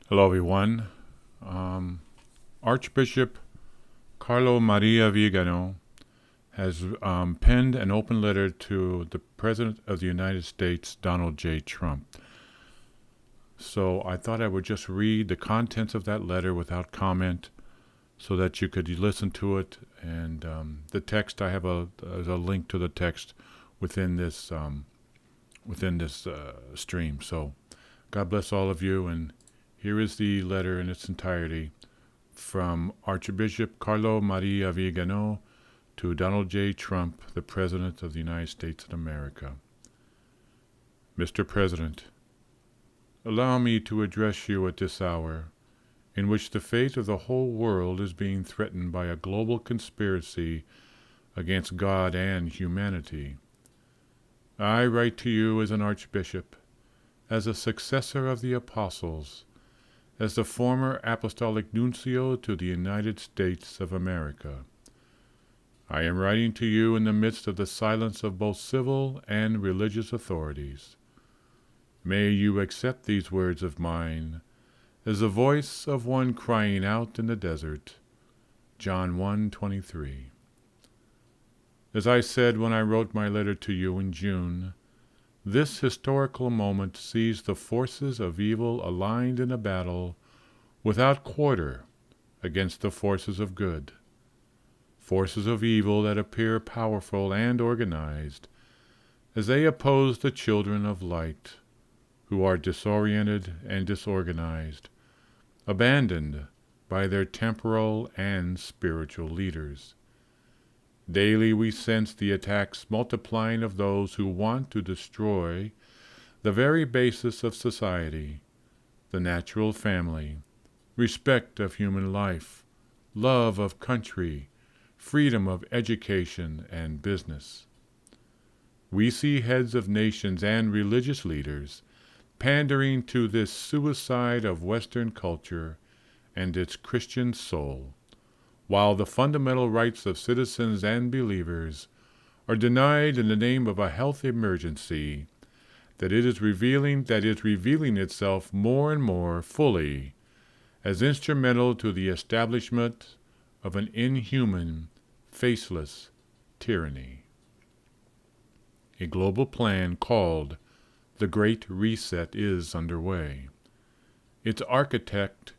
Hello, everyone. Archbishop Carlo Maria Vigano has penned an open letter to the President of the United States, Donald J. Trump. So I thought I would just read the contents of that letter without comment so that you could listen to it. And the text, I have there's a link to the text within this stream. So God bless all of you, and here is the letter in its entirety from Archbishop Carlo Maria Vigano to Donald J. Trump, the President of the United States of America. Mr. President, allow me to address you at this hour, in which the fate of the whole world is being threatened by a global conspiracy against God and humanity. I write to you as an archbishop, as a successor of the apostles, as the former apostolic nuncio to the United States of America. I am writing to you in the midst of the silence of both civil and religious authorities. May you accept these words of mine as the voice of one crying out in the desert. John 1:23. As I said when I wrote my letter to you in June, this historical moment sees the forces of evil aligned in a battle without quarter against the forces of good, forces of evil that appear powerful and organized as they oppose the children of light, who are disoriented and disorganized, abandoned by their temporal and spiritual leaders. Daily we sense the attacks multiplying of those who want to destroy the very basis of society, the natural family, respect of human life, love of country, freedom of education and business. We see heads of nations and religious leaders pandering to this suicide of Western culture and its Christian soul, while the fundamental rights of citizens and believers are denied in the name of a health emergency that is revealing itself more and more fully as instrumental to the establishment of an inhuman, faceless tyranny. A global plan called the Great Reset is underway. Its architect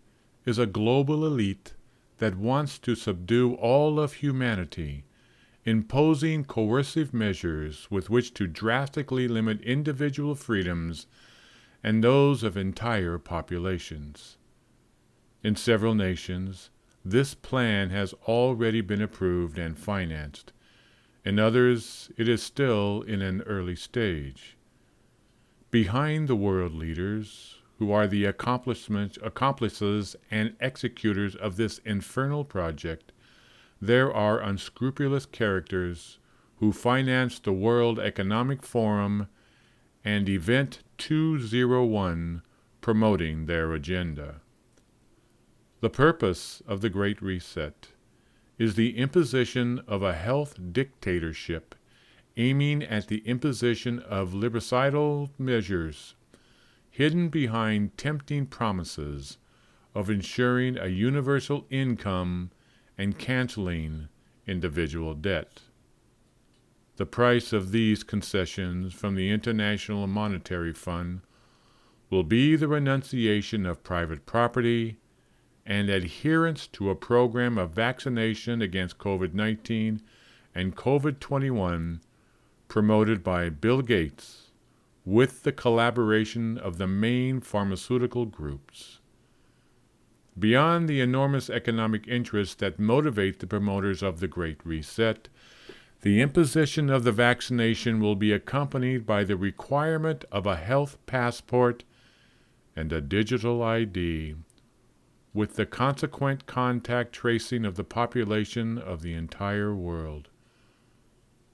is a global elite that wants to subdue all of humanity, imposing coercive measures with which to drastically limit individual freedoms and those of entire populations. In several nations, this plan has already been approved and financed. In others, it is still in an early stage. Behind the world leaders, who are the accomplices and executors of this infernal project, there are unscrupulous characters who finance the World Economic Forum and Event 201 promoting their agenda. The purpose of the Great Reset is the imposition of a health dictatorship aiming at the imposition of liberticidal measures hidden behind tempting promises of ensuring a universal income and canceling individual debt. The price of these concessions from the International Monetary Fund will be the renunciation of private property and adherence to a program of vaccination against COVID-19 and COVID-21 promoted by Bill Gates with the collaboration of the main pharmaceutical groups. Beyond the enormous economic interests that motivate the promoters of the Great Reset, the imposition of the vaccination will be accompanied by the requirement of a health passport and a digital ID, with the consequent contact tracing of the population of the entire world.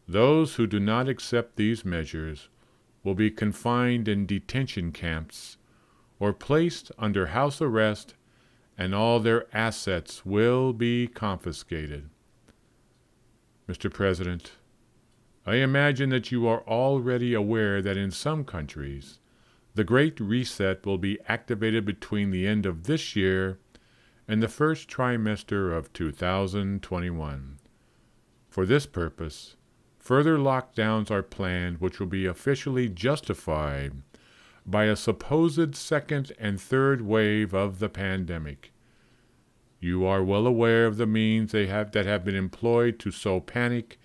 Those who do not accept these measures will be confined in detention camps or placed under house arrest, and all their assets will be confiscated. Mr. President, I imagine that you are already aware that in some countries, The Great Reset will be activated between the end of this year and the first trimester of 2021. For this purpose, further lockdowns are planned, which will be officially justified by a supposed second and third wave of the pandemic. You are well aware of the means that have been employed to sow panic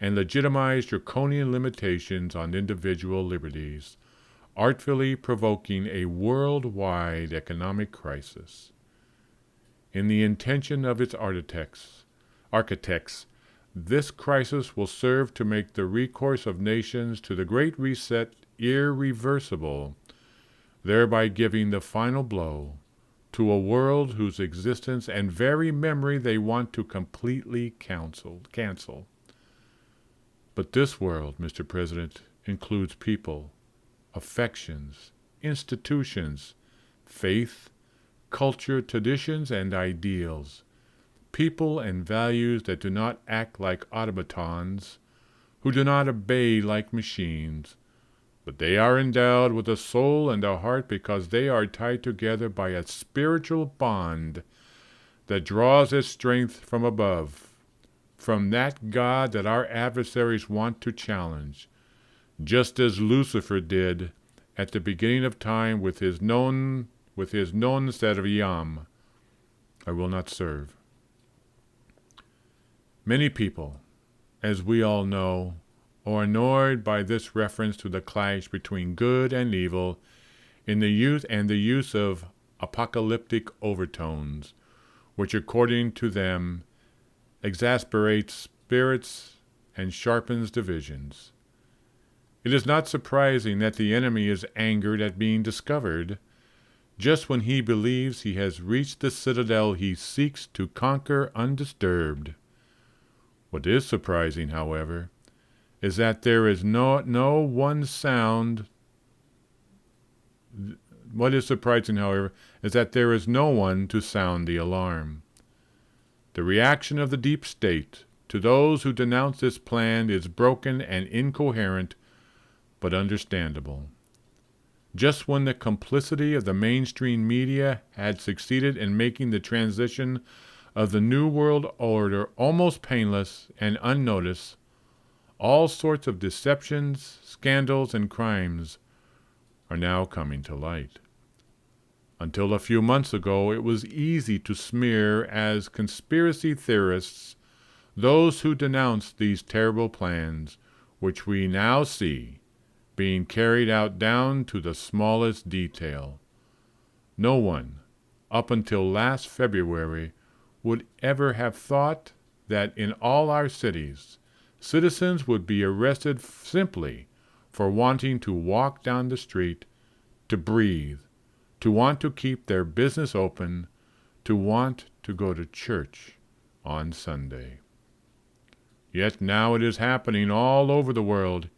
and legitimize draconian limitations on individual liberties, artfully provoking a worldwide economic crisis. In the intention of its architects, this crisis will serve to make the recourse of nations to the Great Reset irreversible, thereby giving the final blow to a world whose existence and very memory they want to completely cancel. But this world, Mr. President, includes people, affections, institutions, faith, culture, traditions, and ideals, people and values that do not act like automatons, who do not obey like machines, but they are endowed with a soul and a heart because they are tied together by a spiritual bond that draws its strength from above, from that God that our adversaries want to challenge, just as Lucifer did at the beginning of time with his known set of Yam, I will not serve. Many people, as we all know, are annoyed by this reference to the clash between good and evil in the use of apocalyptic overtones, which according to them exasperates spirits and sharpens divisions. It is not surprising that the enemy is angered at being discovered, just when he believes he has reached the citadel he seeks to conquer undisturbed. What is surprising, however, is that there is no one sound. What is surprising, however, is that there is no one to sound the alarm. The reaction of the deep state to those who denounce this plan is broken and incoherent, but understandable. Just when the complicity of the mainstream media had succeeded in making the transition of the New World Order almost painless and unnoticed, all sorts of deceptions, scandals, and crimes are now coming to light. Until a few months ago, it was easy to smear as conspiracy theorists those who denounced these terrible plans, which we now see being carried out down to the smallest detail. No one, up until last February, would ever have thought that in all our cities, citizens would be arrested simply for wanting to walk down the street, to breathe, to want to keep their business open, to want to go to church on Sunday. Yet now it is happening all over the world,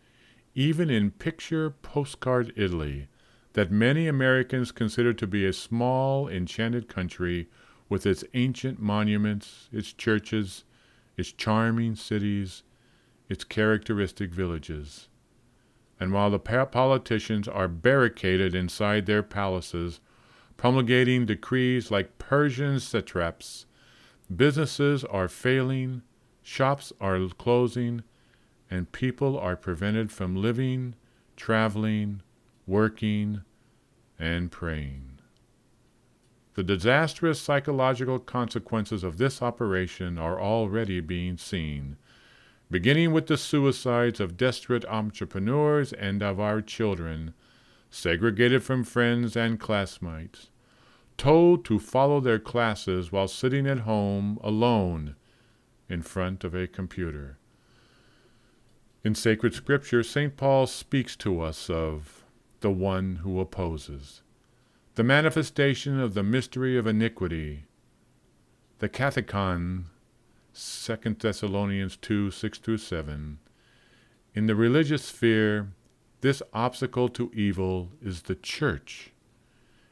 even in picture postcard Italy, that many Americans consider to be a small, enchanted country with its ancient monuments, its churches, its charming cities, its characteristic villages. And while the politicians are barricaded inside their palaces, promulgating decrees like Persian satraps, businesses are failing, shops are closing, and people are prevented from living, traveling, working, and praying. The disastrous psychological consequences of this operation are already being seen, beginning with the suicides of desperate entrepreneurs and of our children, segregated from friends and classmates, told to follow their classes while sitting at home alone in front of a computer. In sacred scripture, St. Paul speaks to us of the one who opposes, the manifestation of the mystery of iniquity, the kathekon, 2 Thessalonians 2, 6-7. In the religious sphere, this obstacle to evil is the church,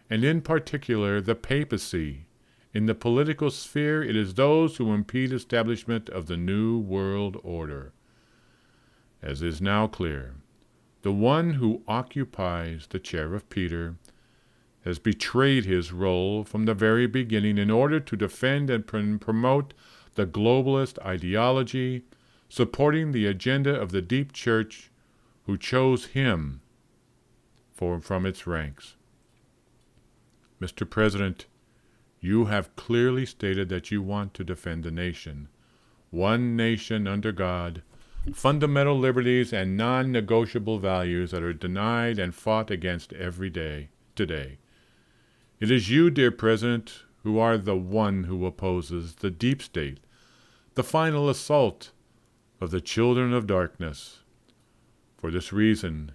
and in particular the papacy. In the political sphere, it is those who impede establishment of the New World Order. As is now clear, The one who occupies the chair of Peter has betrayed his role from the very beginning in order to defend and promote the globalist ideology, supporting the agenda of the deep church who chose him from its ranks. Mr. President, you have clearly stated that you want to defend the nation, one nation under God, fundamental liberties and non-negotiable values that are denied and fought against every day today. It is you, dear President, who are the one who opposes the deep state, the final assault of the children of darkness. For this reason,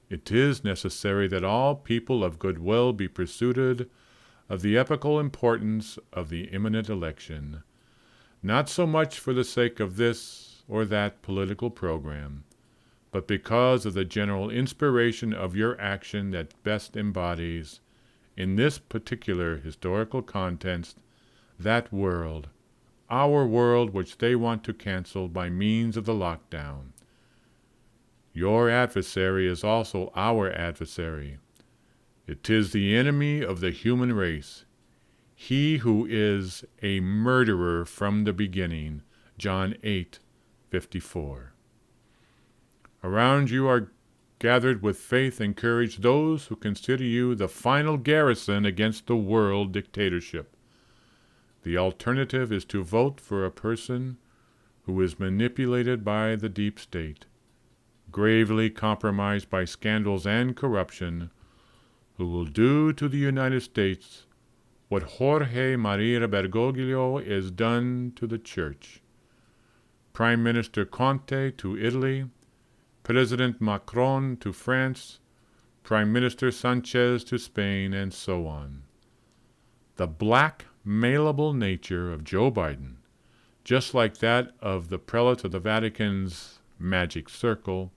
it is necessary that all people of goodwill be persuaded of the epochal importance of the imminent election, not so much for the sake of this or that political program, but because of the general inspiration of your action that best embodies, in this particular historical context, that world, our world which they want to cancel by means of the lockdown. Your adversary is also our adversary. It is the enemy of the human race, he who is a murderer from the beginning, John 8:54. Around you are gathered with faith and courage those who consider you the final garrison against the world dictatorship. The alternative is to vote for a person who is manipulated by the deep state, gravely compromised by scandals and corruption, who will do to the United States what Jorge Maria Bergoglio is done to the Church. Prime Minister Conte to Italy, President Macron to France, Prime Minister Sanchez to Spain, and so on. The blackmailable nature of Joe Biden, just like that of the prelate of the Vatican's magic circle,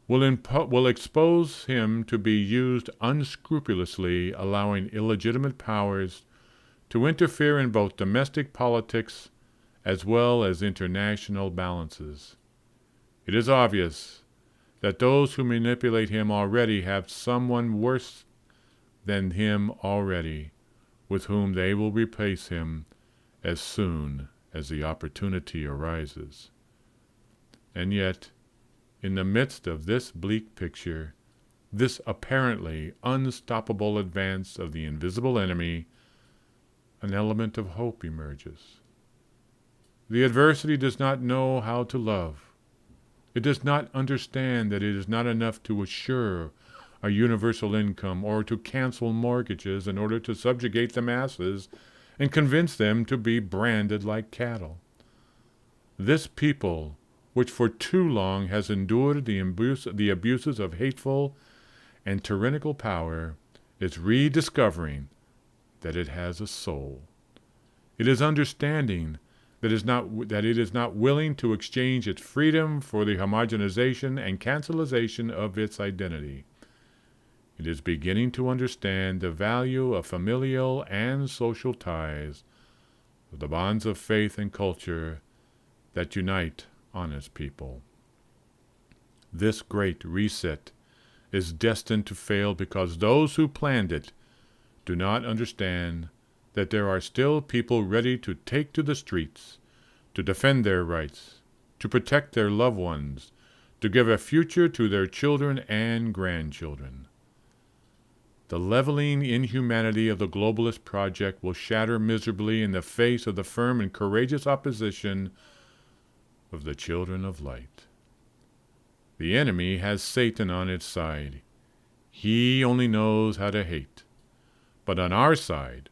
will expose him to be used unscrupulously, allowing illegitimate powers to interfere in both domestic politics as well as international balances. It is obvious that those who manipulate him already have someone worse than him already, with whom they will replace him as soon as the opportunity arises. And yet, in the midst of this bleak picture, this apparently unstoppable advance of the invisible enemy, an element of hope emerges. The adversity does not know how to love. It does not understand that it is not enough to assure a universal income or to cancel mortgages in order to subjugate the masses and convince them to be branded like cattle. This people, which for too long has endured the abuses of hateful and tyrannical power, is rediscovering that it has a soul. It is understanding that it is not willing to exchange its freedom for the homogenization and cancelization of its identity. It is beginning to understand the value of familial and social ties, of the bonds of faith and culture that unite honest people. This great reset is destined to fail because those who planned it do not understand that there are still people ready to take to the streets, to defend their rights, to protect their loved ones, to give a future to their children and grandchildren. The leveling inhumanity of the globalist project will shatter miserably in the face of the firm and courageous opposition of the children of light. The enemy has Satan on its side. He only knows how to hate. But on our side,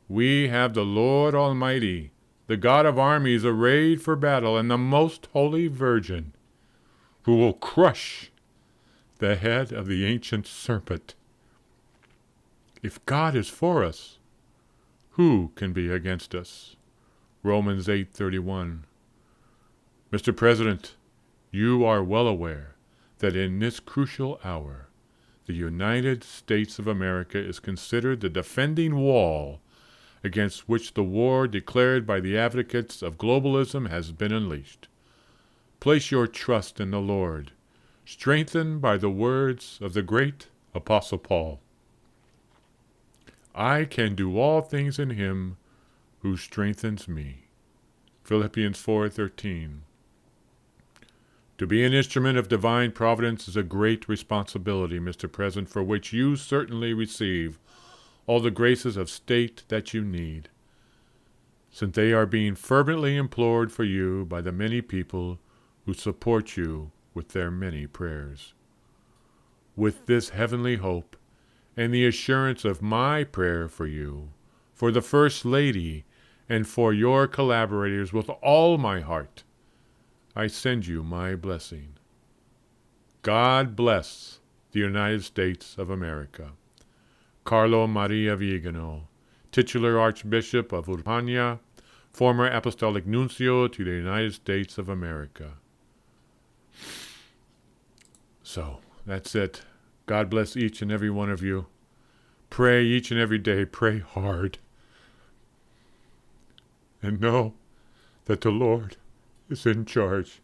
we have the Lord Almighty, the God of armies arrayed for battle, and the Most Holy Virgin, who will crush the head of the ancient serpent. If God is for us, who can be against us? Romans 8:31. Mr. President, you are well aware that in this crucial hour, the United States of America is considered the defending wall against which the war declared by the advocates of globalism has been unleashed. Place your trust in the Lord strengthened by the words of the great Apostle Paul. I can do all things in him who strengthens me. Philippians 4:13. To be an instrument of divine providence is a great responsibility, Mr. President, for which you certainly receive all the graces of state that you need, since they are being fervently implored for you by the many people who support you with their many prayers. With this heavenly hope and the assurance of my prayer for you, for the First Lady, and for your collaborators with all my heart, I send you my blessing. God bless the United States of America. Carlo Maria Vigano, titular Archbishop of Urbana, former Apostolic Nuncio to the United States of America. So, that's it. God bless each and every one of you. Pray each and every day. Pray hard. And know that the Lord is in charge.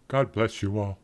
God bless you all.